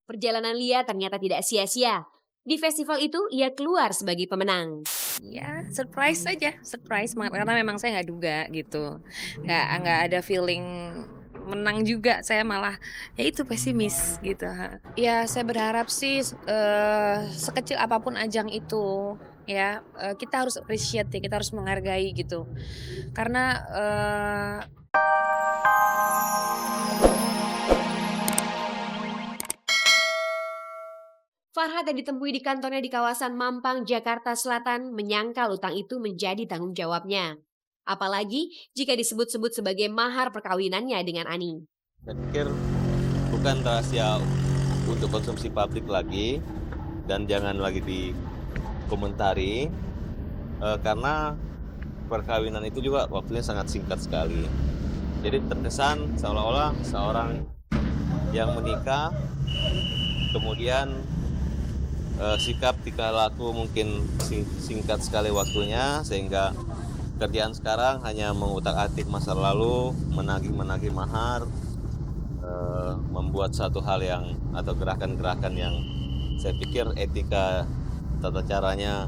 Perjalanan Lia ternyata tidak sia-sia. Di festival itu, ia keluar sebagai pemenang. Ya surprise aja, surprise banget karena memang saya nggak duga gitu. Nggak ada feeling menang juga, saya malah ya itu pesimis gitu. Ya saya berharap sih sekecil apapun ajang itu ya kita harus appreciate ya, kita harus menghargai gitu. Karena Farhad yang ditemui di kantornya di kawasan Mampang, Jakarta Selatan menyangkal utang itu menjadi tanggung jawabnya. Apalagi jika disebut-sebut sebagai mahar perkawinannya dengan Ani. Saya pikir bukan rahasia untuk konsumsi publik lagi dan jangan lagi dikomentari karena perkawinan itu juga waktunya sangat singkat sekali. Jadi terkesan seolah-olah seorang yang menikah kemudian sikap tingkah laku mungkin singkat sekali waktunya sehingga kerjaan sekarang hanya mengutak-atik masa lalu, menagih mahar, membuat satu hal yang atau gerakan-gerakan yang saya pikir etika tata caranya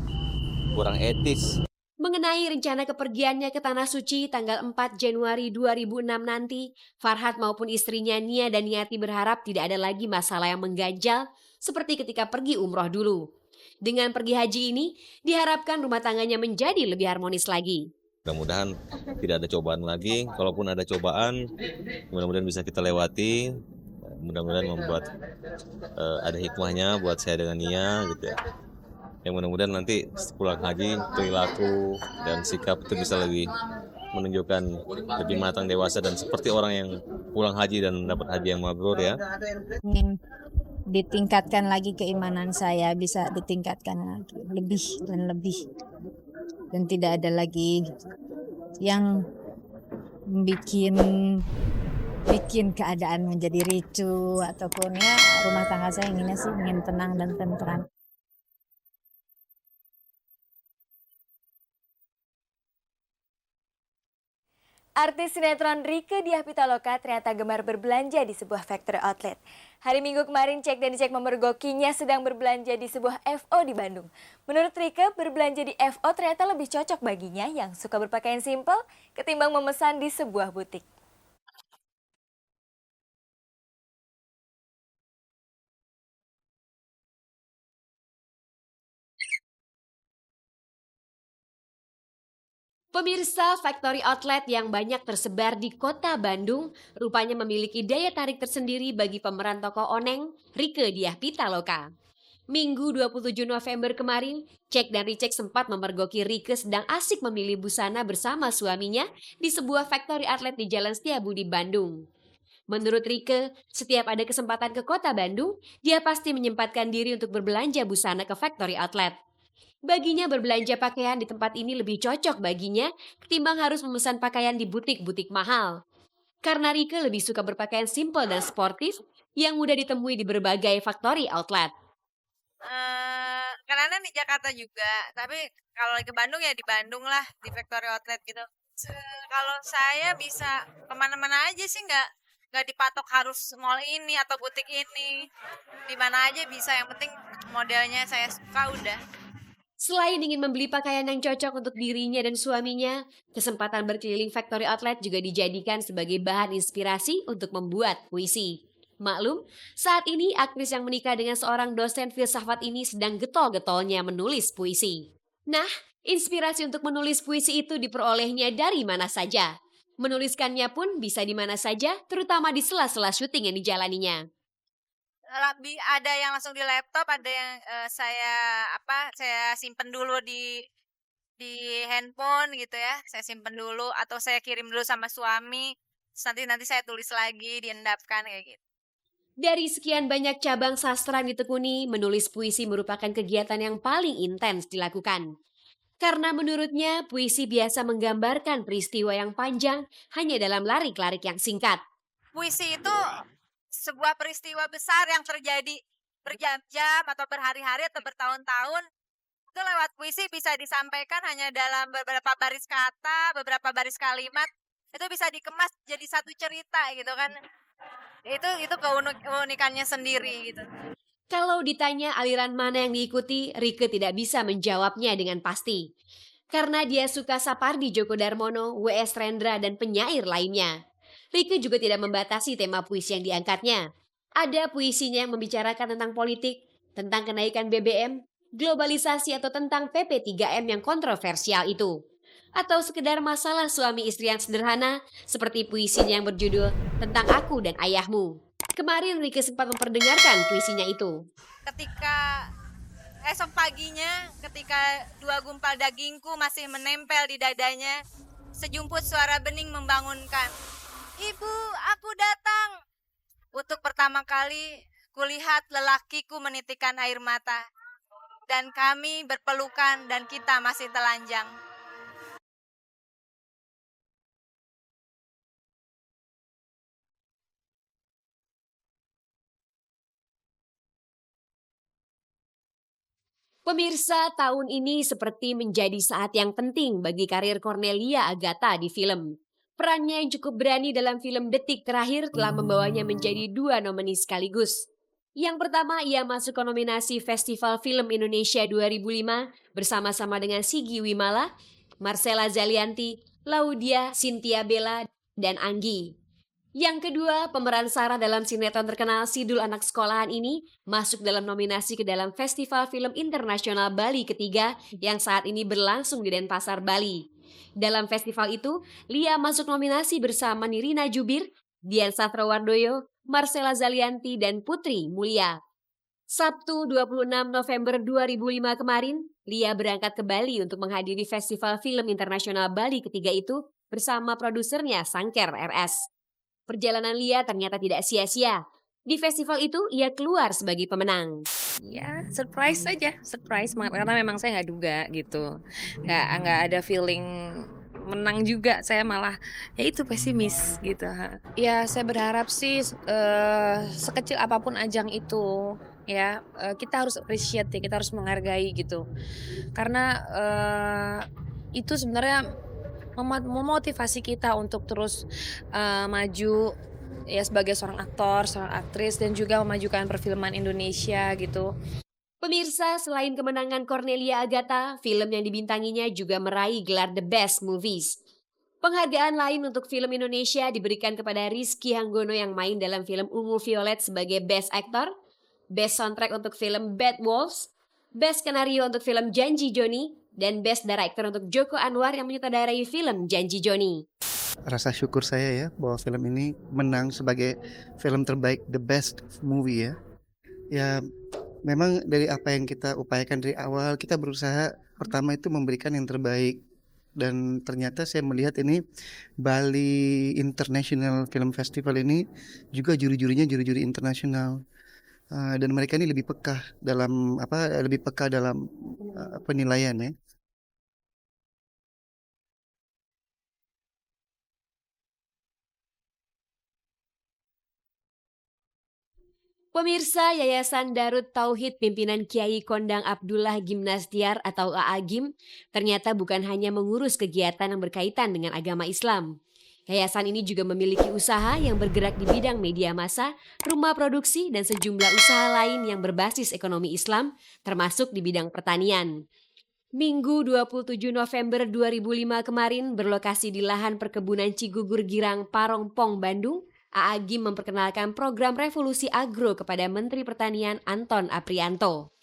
kurang etis. Mengenai rencana kepergiannya ke Tanah Suci tanggal 4 Januari 2006 nanti, Farhad maupun istrinya Nia dan Niati berharap tidak ada lagi masalah yang mengganjal seperti ketika pergi umroh dulu. Dengan pergi haji ini, diharapkan rumah tangganya menjadi lebih harmonis lagi. Mudah-mudahan tidak ada cobaan lagi, kalaupun ada cobaan mudah-mudahan bisa kita lewati, mudah-mudahan membuat ada hikmahnya buat saya dengan Nia gitu ya. Yang mudah-mudahan nanti pulang haji perilaku dan sikap itu bisa lebih menunjukkan lebih matang dewasa dan seperti orang yang pulang haji dan mendapat haji yang mabrur ya. Ingin ditingkatkan lagi keimanan saya, bisa ditingkatkan lagi lebih dan tidak ada lagi yang bikin keadaan menjadi ricu ataupun ya rumah tangga saya inginnya sih ingin tenang dan tentram. Artis sinetron Rieke Diah Pitaloka ternyata gemar berbelanja di sebuah factory outlet. Hari Minggu kemarin Cek dan Dicek memergokinya sedang berbelanja di sebuah FO di Bandung. Menurut Rieke, berbelanja di FO ternyata lebih cocok baginya yang suka berpakaian simpel ketimbang memesan di sebuah butik. Pemirsa, factory outlet yang banyak tersebar di kota Bandung rupanya memiliki daya tarik tersendiri bagi pemeran tokoh Oneng, Rieke Diah Pitaloka. Minggu 27 November kemarin, Cek dan Ricek sempat memergoki Rieke sedang asik memilih busana bersama suaminya di sebuah factory outlet di Jalan Setiabudi, Bandung. Menurut Rieke, setiap ada kesempatan ke kota Bandung, dia pasti menyempatkan diri untuk berbelanja busana ke factory outlet. Baginya berbelanja pakaian di tempat ini lebih cocok baginya ketimbang harus memesan pakaian di butik-butik mahal. Karena Rieke lebih suka berpakaian simpel dan sportif yang mudah ditemui di berbagai factory outlet. Karena di Jakarta juga, tapi kalau lagi ke Bandung ya di Bandung lah, di factory outlet gitu. Kalau saya bisa kemana-mana aja sih, nggak dipatok harus mall ini atau butik ini, di mana aja bisa. Yang penting modelnya saya suka udah. Selain ingin membeli pakaian yang cocok untuk dirinya dan suaminya, kesempatan berkeliling factory outlet juga dijadikan sebagai bahan inspirasi untuk membuat puisi. Maklum, saat ini aktris yang menikah dengan seorang dosen filsafat ini sedang getol-getolnya menulis puisi. Nah, inspirasi untuk menulis puisi itu diperolehnya dari mana saja. Menuliskannya pun bisa di mana saja, terutama di sela-sela syuting yang dijalaninya. Ada yang langsung di laptop, ada yang saya simpen dulu di handphone gitu ya. Saya simpen dulu atau saya kirim dulu sama suami. Terus nanti saya tulis lagi, diendapkan kayak gitu. Dari sekian banyak cabang sastra yang ditekuni, menulis puisi merupakan kegiatan yang paling intens dilakukan. Karena menurutnya, puisi biasa menggambarkan peristiwa yang panjang hanya dalam larik-larik yang singkat. Puisi itu sebuah peristiwa besar yang terjadi berjam-jam atau berhari-hari atau bertahun-tahun. Itu lewat puisi bisa disampaikan hanya dalam beberapa baris kata, beberapa baris kalimat. Itu bisa dikemas jadi satu cerita gitu kan. Itu keunikannya sendiri gitu. Kalau ditanya aliran mana yang diikuti, Rike tidak bisa menjawabnya dengan pasti. Karena dia suka Sapardi Djoko Darmono, W.S. Rendra, dan penyair lainnya. Rike juga tidak membatasi tema puisi yang diangkatnya. Ada puisinya yang membicarakan tentang politik, tentang kenaikan BBM, globalisasi atau tentang PP3M yang kontroversial itu. Atau sekedar masalah suami istri yang sederhana, seperti puisinya yang berjudul Tentang Aku dan Ayahmu. Kemarin Rike sempat memperdengarkan puisinya itu. Ketika esok paginya, ketika 2 gumpal dagingku masih menempel di dadanya, sejumput suara bening membangunkan. Ibu, aku datang. Untuk pertama kali, kulihat lelakiku menitikan air mata. Dan kami berpelukan dan kita masih telanjang. Pemirsa, tahun ini seperti menjadi saat yang penting bagi karir Cornelia Agatha di film. Perannya yang cukup berani dalam film Detik Terakhir telah membawanya menjadi 2 nomini sekaligus. Yang pertama, ia masuk ke nominasi Festival Film Indonesia 2005 bersama-sama dengan Sigi Wimala, Marcella Zalianty, Laudia, Cynthia Bella, dan Anggi. Yang kedua, pemeran Sarah dalam sinetron terkenal Sidul Anak Sekolahan ini masuk dalam nominasi ke dalam Festival Film Internasional Bali ketiga yang saat ini berlangsung di Denpasar, Bali. Dalam festival itu, Lia masuk nominasi bersama Nirina Jubir, Dian Satrowardoyo, Marcella Zalianty, dan Putri Mulia. Sabtu 26 November 2005 kemarin, Lia berangkat ke Bali untuk menghadiri Festival Film Internasional Bali ketiga itu bersama produsernya Sangker RS. Perjalanan Lia ternyata tidak sia-sia. Di festival itu, ia keluar sebagai pemenang. Ya surprise aja, surprise banget karena memang saya nggak duga gitu, nggak ada feeling menang juga. Saya malah ya itu pesimis gitu. Ya saya berharap sih sekecil apapun ajang itu ya kita harus appreciate ya, kita harus menghargai gitu karena itu sebenarnya memotivasi kita untuk terus maju ya sebagai seorang aktor, seorang aktris dan juga memajukan perfilman Indonesia gitu. Pemirsa, selain kemenangan Cornelia Agatha, film yang dibintanginya juga meraih gelar The Best Movies. Penghargaan lain untuk film Indonesia diberikan kepada Rizky Hanggono yang main dalam film Ungu Violet sebagai Best Actor, Best Soundtrack untuk film Bad Wolves, Best Skenario untuk film Janji Joni, dan Best Director untuk Joko Anwar yang menyutradarai film Janji Joni. Rasa syukur saya ya bahwa film ini menang sebagai film terbaik The Best Movie ya. Ya memang dari apa yang kita upayakan dari awal, kita berusaha pertama itu memberikan yang terbaik. Dan ternyata saya melihat ini Bali International Film Festival ini juga juri-jurinya juri-juri internasional. Dan mereka ini lebih peka dalam penilaian ya. Pemirsa, Yayasan Darut Tauhid pimpinan Kiai Kondang Abdullah Gimnastiar atau AAGIM ternyata bukan hanya mengurus kegiatan yang berkaitan dengan agama Islam. Yayasan ini juga memiliki usaha yang bergerak di bidang media massa, rumah produksi, dan sejumlah usaha lain yang berbasis ekonomi Islam, termasuk di bidang pertanian. Minggu 27 November 2005 kemarin berlokasi di lahan perkebunan Cigugur Girang, Parongpong, Bandung, AAGIM memperkenalkan program revolusi agro kepada Menteri Pertanian Anton Aprianto.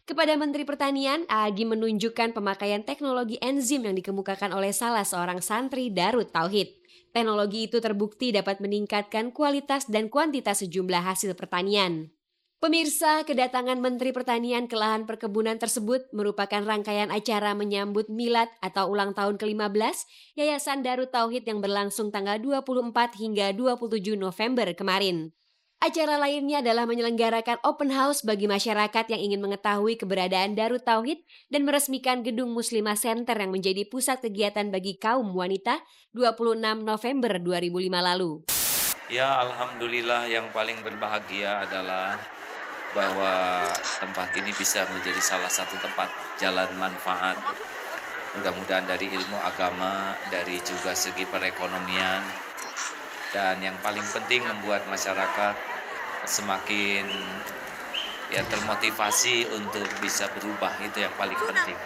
Kepada Menteri Pertanian, AAGIM menunjukkan pemakaian teknologi enzim yang dikemukakan oleh salah seorang santri Darut Tauhid. Teknologi itu terbukti dapat meningkatkan kualitas dan kuantitas sejumlah hasil pertanian. Pemirsa, kedatangan Menteri Pertanian ke lahan perkebunan tersebut merupakan rangkaian acara menyambut milad atau ulang tahun ke-15 Yayasan Darut Tauhid yang berlangsung tanggal 24 hingga 27 November kemarin. Acara lainnya adalah menyelenggarakan open house bagi masyarakat yang ingin mengetahui keberadaan Darut Tauhid dan meresmikan gedung Muslimah Center yang menjadi pusat kegiatan bagi kaum wanita 26 November 2005 lalu. Ya, alhamdulillah yang paling berbahagia adalah bahwa tempat ini bisa menjadi salah satu tempat jalan manfaat. Mudah-mudahan dari ilmu agama, dari juga segi perekonomian, dan yang paling penting membuat masyarakat semakin ya termotivasi untuk bisa berubah, itu yang paling penting.